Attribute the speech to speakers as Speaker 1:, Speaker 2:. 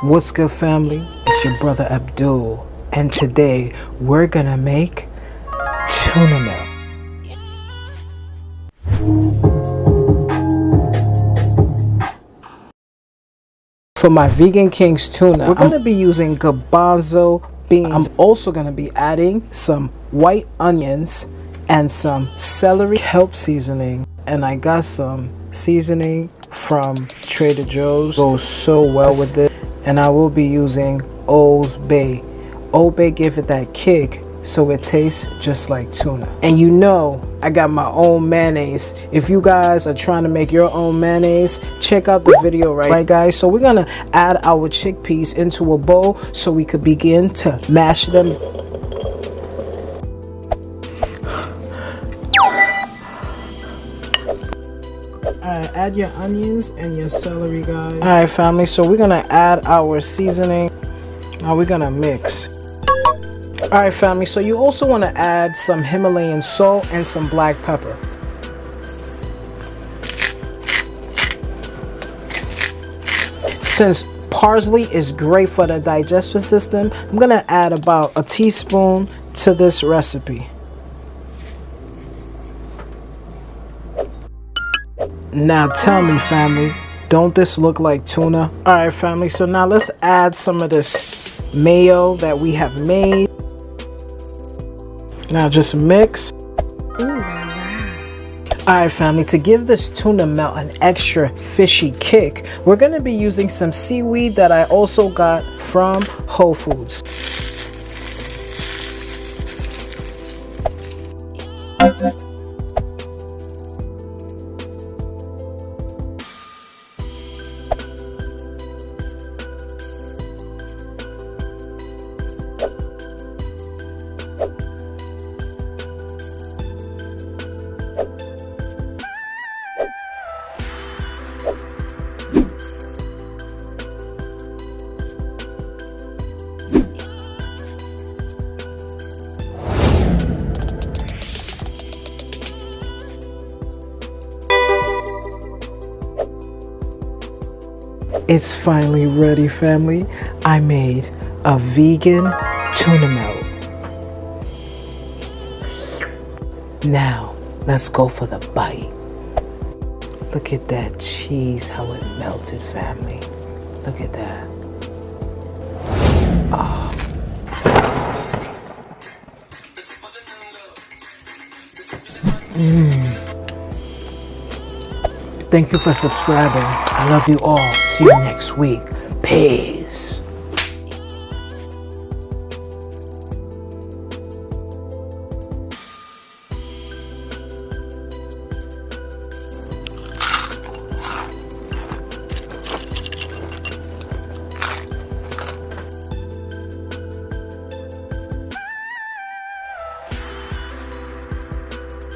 Speaker 1: What's good, family? It's your brother Abdul, and today we're gonna make tuna melt. For my vegan Kingzz tuna, we're gonna be using garbanzo beans. I'm also gonna be adding some white onions and some celery, kelp seasoning, and I got some seasoning from Trader Joe's. Goes so well with it. And I will be using Old Bay. Old Bay give it that kick, so it tastes just like tuna. And you know, I got my own mayonnaise. If you guys are trying to make your own mayonnaise, check out the video right guys. So we're gonna add our chickpeas into a bowl so we could begin to mash them. Alright, add your onions and your celery, guys. Alright, family, so we're gonna add our seasoning. Now we're gonna mix. Alright, family, so you also want to add some Himalayan salt and some black pepper. Since parsley is great for the digestive system, I'm gonna add about a teaspoon to this recipe. Now tell me, family, don't this look like tuna? Alright, family, so now let's add some of this mayo that we have made. Now just mix. Alright, family, to give this tuna melt an extra fishy kick, we're going to be using some seaweed that I also got from Whole Foods. It's finally ready, family. I made a vegan tuna melt. Now, let's go for the bite. Look at that cheese, how it melted, family. Look at that. Oh. Thank you for subscribing. I love you all. See you next week. Peace.